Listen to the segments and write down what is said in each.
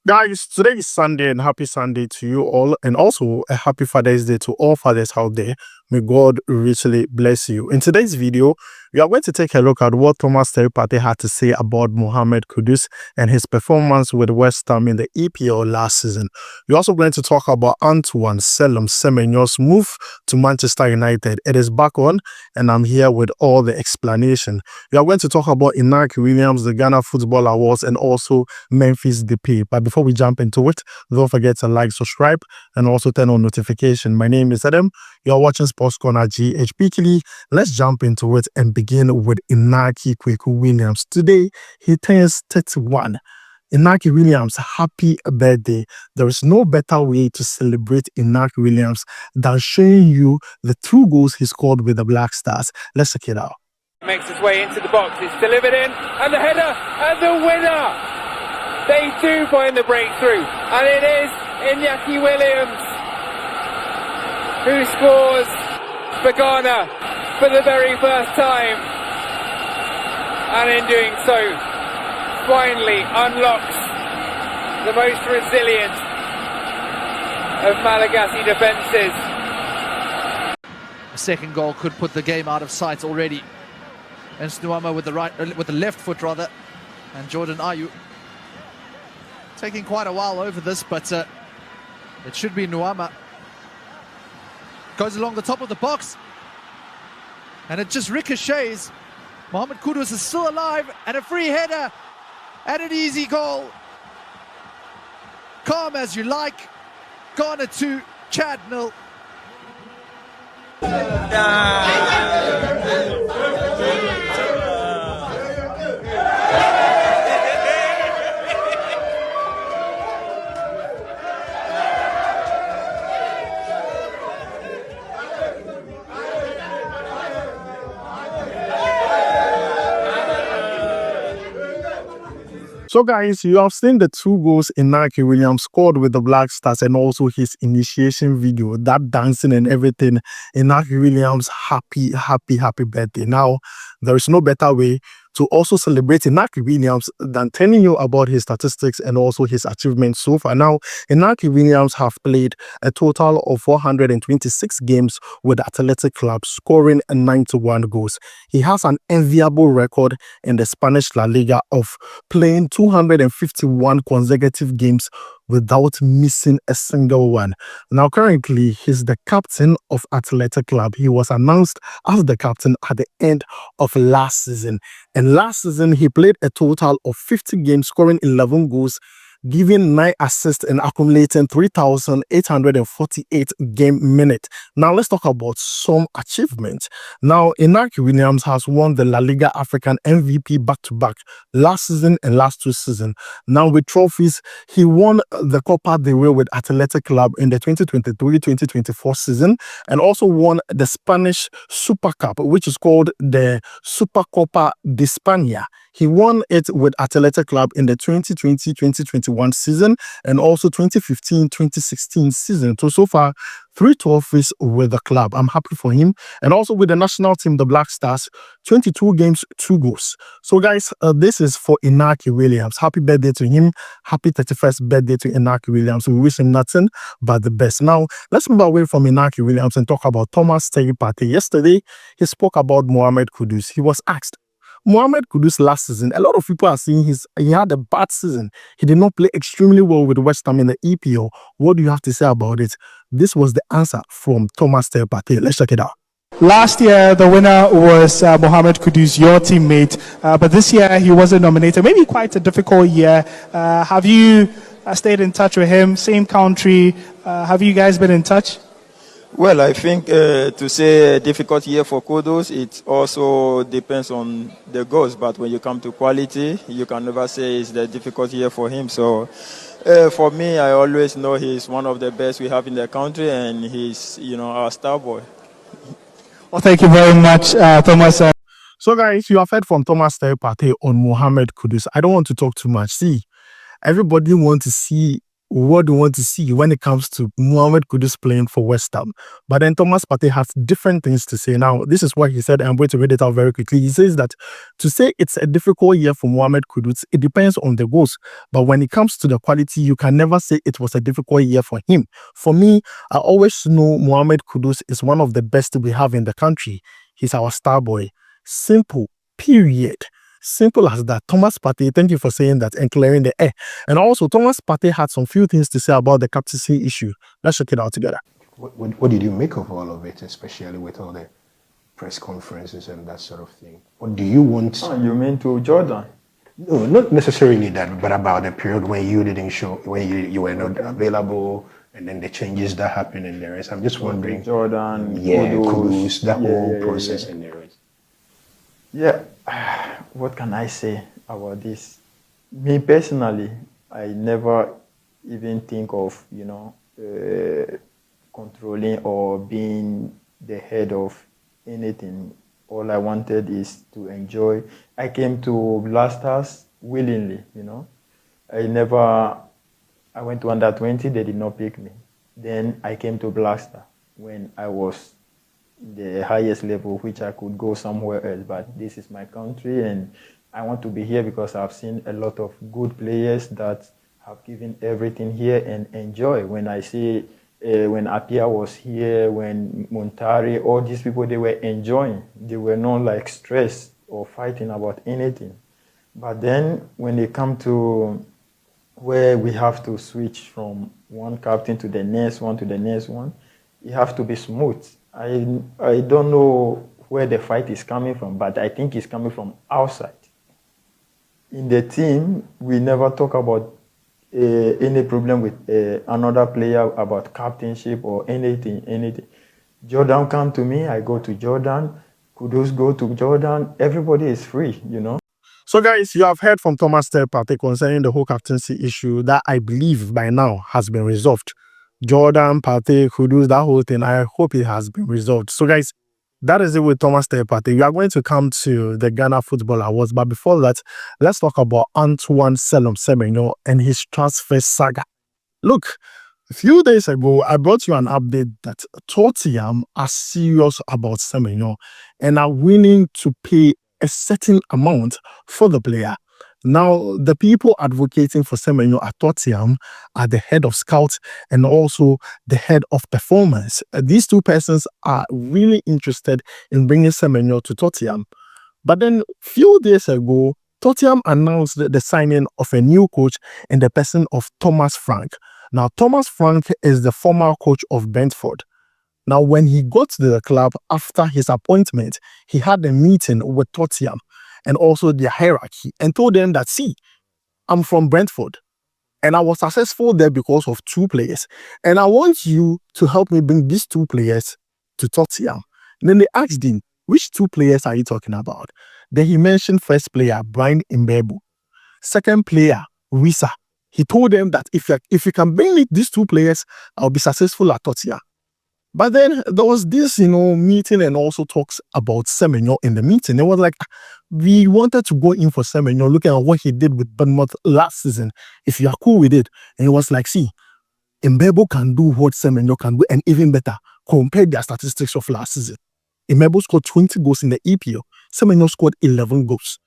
Guys, today is Sunday and happy Sunday to you all, and also a happy Father's Day to all fathers out there. May God richly bless you. In today's video, we are going to take a look at what Partey had to say about Mohammed Kudus and his performance with West Ham in the EPL last season. We're also going to talk about Antoine Semenyo's move to Manchester United. It is back on, and I'm here with all the explanation. We are going to talk about Inaki Williams, the Ghana Football Awards, and also Memphis Depay. But before we jump into it, don't forget to like, subscribe, and also turn on notification. My name is Adam. You're watching SportsCornerGH weekly. Let's jump into it and begin with Inaki Williams. Today, he turns 31. Inaki Williams, happy birthday. There is no better way to celebrate Inaki Williams than showing you the 2 goals he scored with the Black Stars. Let's check it out. Makes his way into the box, it's delivered in, and the header, and the winner! They do find the breakthrough, and it is Inaki Williams who scores for Ghana for the very first time, and in doing so, finally unlocks the most resilient of Malagasy defences. A second goal could put the game out of sight already. And Nuama with the left foot rather, and Jordan Ayew taking quite a while over this, but it should be Nuama. Goes along the top of the box, and it just ricochets. Mohammed Kudus is still alive, and a free header, and an easy goal. Calm as you like. Ghana 2, Chad 0. So guys, you have seen the 2 goals Inaki Williams scored with the Black Stars and also his initiation video, that dancing and everything. Inaki Williams, happy birthday. Now, there is no better way to also celebrate Inaki Williams than telling you about his statistics and also his achievements so far. Now, Inaki Williams have played a total of 426 games with Athletic Club, scoring 91 goals. He has an enviable record in the Spanish La Liga of playing 251 consecutive games without missing a single one. Now, currently, he's the captain of Athletic Club. He was announced as the captain at the end of last season. And last season, he played a total of 50 games, scoring 11 goals, giving 9 assists and accumulating 3,848 game minutes. Now, let's talk about some achievements. Now, Inaki Williams has won the La Liga African MVP back-to-back last season and last 2 seasons. Now, with trophies, he won the Copa del Rey with Athletic Club in the 2023-2024 season and also won the Spanish Super Cup, which is called the Supercopa de España. He won it with Athletic Club in the 2020-2021 season and also 2015-2016 season. So far, 3 trophies with the club. I'm happy for him. And also with the national team, the Black Stars, 22 games, 2 goals. So guys, this is for Inaki Williams. Happy birthday to him. Happy 31st birthday to Inaki Williams. We wish him nothing but the best. Now, let's move away from Inaki Williams and talk about Partey. Yesterday, he spoke about Mohammed Kudus. He was asked, Mohammed Kudus last season, a lot of people are saying he had a bad season. He did not play extremely well with West Ham in the EPL. What do you have to say about it? This was the answer from Partey. Let's check it out. Last year, the winner was Mohammed Kudus, your teammate. But this year, he wasn't nominated. Maybe quite a difficult year. Have you stayed in touch with him? Same country. Have you guys been in touch? Well, I think to say a difficult year for Kudus, it also depends on the goals. But when you come to quality, you can never say it's the difficult year for him. So for me, I always know he's one of the best we have in the country, and he's, our star boy. Well, thank you very much, Thomas. So guys, you have heard from Partey on Mohammed Kudus. I don't want to talk too much. See, everybody wants to see what do you want to see when it comes to Mohammed Kudus playing for West Ham? But then Thomas Partey has different things to say. Now, this is what he said, and I'm going to read it out very quickly. He says that to say it's a difficult year for Mohammed Kudus, it depends on the goals. But when it comes to the quality, you can never say it was a difficult year for him. For me, I always know Mohammed Kudus is one of the best we have in the country. He's our star boy. Simple, period. Simple as that. Thomas Partey, thank you for saying that and clearing the air. And also, Thomas Partey had some few things to say about the captaincy issue. Let's check it out together. What did you make of all of it, especially with all the press conferences and that sort of thing? What do you want? Oh, you mean to Jordan? No, not necessarily that, but about the period when you didn't show, when you were not available, and then the changes that happened in the rest. I'm just wondering. Jordan, Kudus, that whole process in the rest. Yeah, what can I say about this? Me personally, I never even think of, controlling or being the head of anything. All I wanted is to enjoy. I came to Blasters willingly, I went to under 20, they did not pick me. Then I came to Blaster when I was the highest level which I could go somewhere else, but this is my country and I want to be here because I've seen a lot of good players that have given everything here and enjoy. When I see when Apia was here, when Montari, all these people, they were enjoying. They were not like stressed or fighting about anything. But then when they come to where we have to switch from one captain to the next one, you have to be smooth. I don't know where the fight is coming from, but I think it's coming from outside. In the team, we never talk about any problem with another player about captainship or anything. Jordan come to me, I go to Jordan. Kudus go to Jordan. Everybody is free, So guys, you have heard from Thomas Partey concerning the whole captaincy issue that I believe by now has been resolved. Jordan, Partey, Kudus, that whole thing, I hope it has been resolved. So guys, that is it with Thomas Partey. We are going to come to the Ghana Football Awards, but before that, let's talk about Antoine Semenyo and his transfer saga. Look, a few days ago, I brought you an update that Tottenham are serious about Semenyo and are willing to pay a certain amount for the player. Now, the people advocating for Semenyo at Tottenham are the head of scouts and also the head of performance. These two persons are really interested in bringing Semenyo to Tottenham. But then, few days ago, Tottenham announced the signing of a new coach in the person of Thomas Frank. Now, Thomas Frank is the former coach of Brentford. Now, when he got to the club after his appointment, he had a meeting with Tottenham and also their hierarchy and told them that, see, I'm from Brentford and I was successful there because of two players. And I want you to help me bring these two players to Tottenham. And then they asked him, which two players are you talking about? Then he mentioned first player, Brian Mbeumo. Second player, Wissa. He told them that if you can bring me these two players, I'll be successful at Tottenham. But then there was this, meeting and also talks about Semenyo in the meeting. It was like, we wanted to go in for Semenyo, looking at what he did with Bournemouth last season. If you are cool with it. And it was like, see, Mbeumo can do what Semenyo can do and even better. Compare their statistics of last season. Mbeumo scored 20 goals in the EPL. Semenyo scored 11 goals.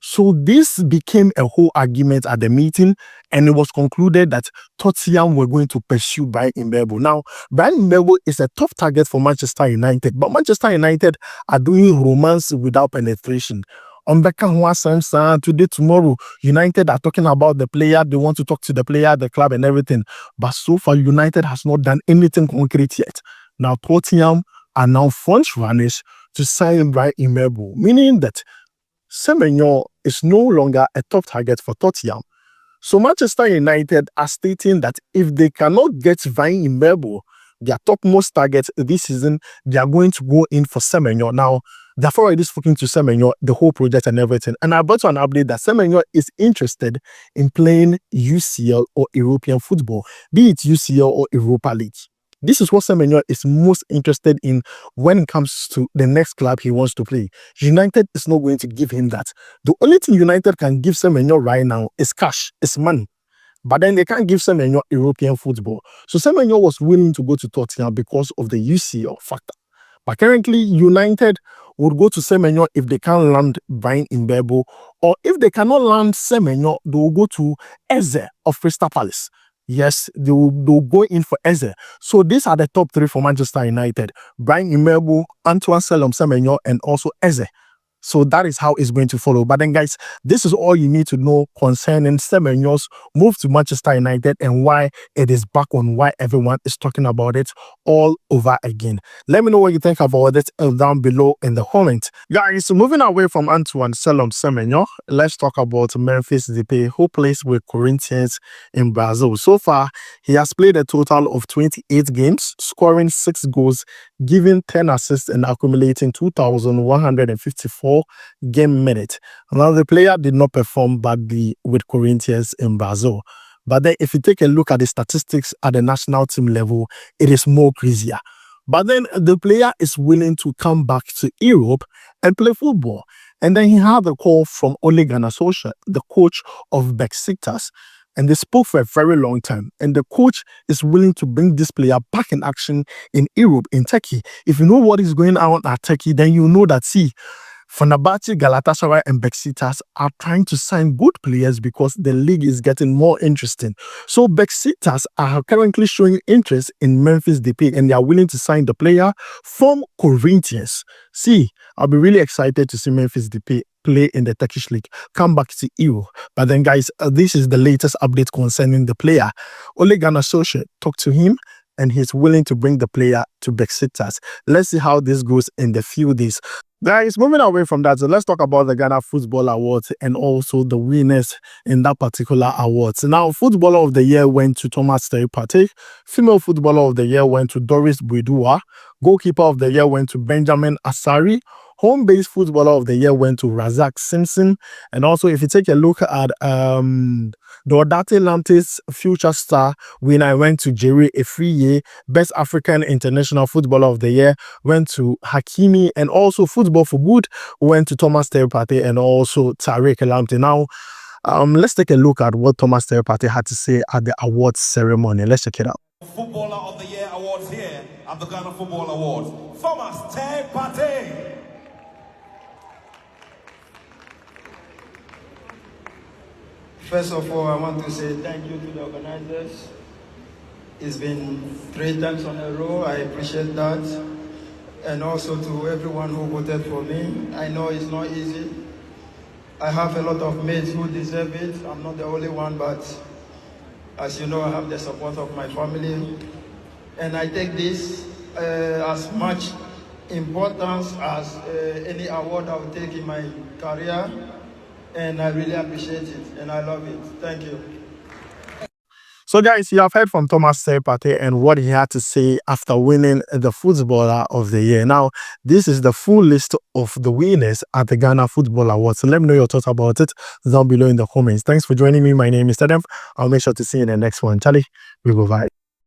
So this became a whole argument at the meeting, and it was concluded that Tottenham were going to pursue Brian Mbeumo. Now, Brian Mbeumo is a tough target for Manchester United, but Manchester United are doing romance without penetration. Today, tomorrow, United are talking about the player. They want to talk to the player, the club, and everything. But so far, United has not done anything concrete yet. Now, Tottenham are now front runners to sign Brian Mbeumo, meaning that Semenyo is no longer a top target for Tottenham. So Manchester United are stating that if they cannot get Brian Mbeumo, their topmost target this season, they are going to go in for Semenyo. Now, they've already spoken to Semenyo, the whole project and everything. And I brought you an update that Semenyo is interested in playing UCL or European football, be it UCL or Europa League. This is what Semenyo is most interested in when it comes to the next club he wants to play. United is not going to give him that. The only thing United can give Semenyo right now is cash, is money. But then they can't give Semenyo European football. So Semenyo was willing to go to Tottenham because of the UCL factor. But currently, United would go to Semenyo if they can't land Brian Mbeumo, or if they cannot land Semenyo, they will go to Eze of Crystal Palace. Yes, they'll go in for Eze. So these are the top 3 for Manchester United: Brian Mbeumo, Antoine Semenyo, and also Eze. So that is how it's going to follow. But then, guys, this is all you need to know concerning Semenyo's move to Manchester United and why it is back on, why everyone is talking about it all over again. Let me know what you think about it down below in the comments. Guys, moving away from Antoine Semenyo, let's talk about Memphis Depay, who plays with Corinthians in Brazil. So far, he has played a total of 28 games, scoring 6 goals, giving 10 assists, and accumulating 2,154 game minutes. Now, the player did not perform badly with Corinthians in Brazil. But then if you take a look at the statistics at the national team level, it is more crazier. But then the player is willing to come back to Europe and play football. And then he had a call from Ole Gunnar Solskjaer, the coach of Besiktas. And they spoke for a very long time. And the coach is willing to bring this player back in action in Europe, in Turkey. If you know what is going on at Turkey, then you know that, see, Fenerbahce, Galatasaray, and Besiktas are trying to sign good players because the league is getting more interesting. So Besiktas are currently showing interest in Memphis Depay, and they are willing to sign the player from Corinthians. See, I'll be really excited to see Memphis Depay play in the Turkish league, come back to EU. But then, guys, this is the latest update concerning the player. Ole Gunnar Solskjaer talked to him, and he's willing to bring the player to Besiktas. Let's see how this goes in the few days. Guys, moving away from that, so let's talk about the Ghana Football Awards and also the winners in that particular awards. Now, Footballer of the Year went to Thomas Partey. Female Footballer of the Year went to Doris Buidua. Goalkeeper of the Year went to Benjamin Asari. Home-based Footballer of the Year went to Razak Simpson. And also, if you take a look at the Odate Lantis Future Star winner, went to Jerry Efriye. Best African International Footballer of the Year went to Hakimi. And also, Football for Good went to Thomas Partey and also Tariq Lamptey. Now, let's take a look at what Thomas Partey had to say at the awards ceremony. Let's check it out. Footballer of the Year awards here at the Ghana Football Awards. Thomas Partey. First of all, I want to say thank you to the organizers. It's been 3 times on a row. I appreciate that. And also to everyone who voted for me. I know it's not easy. I have a lot of mates who deserve it. I'm not the only one, but as you know, I have the support of my family. And I take this as much importance as any award I will take in my career. And I really appreciate it, and I love it. Thank you. So, guys, you have heard from Thomas Partey and what he had to say after winning the Footballer of the Year. Now, this is the full list of the winners at the Ghana Football Awards. So let me know your thoughts about it down below in the comments. Thanks for joining me. My name is Tedem. I'll make sure to see you in the next one. Charlie, we go bye.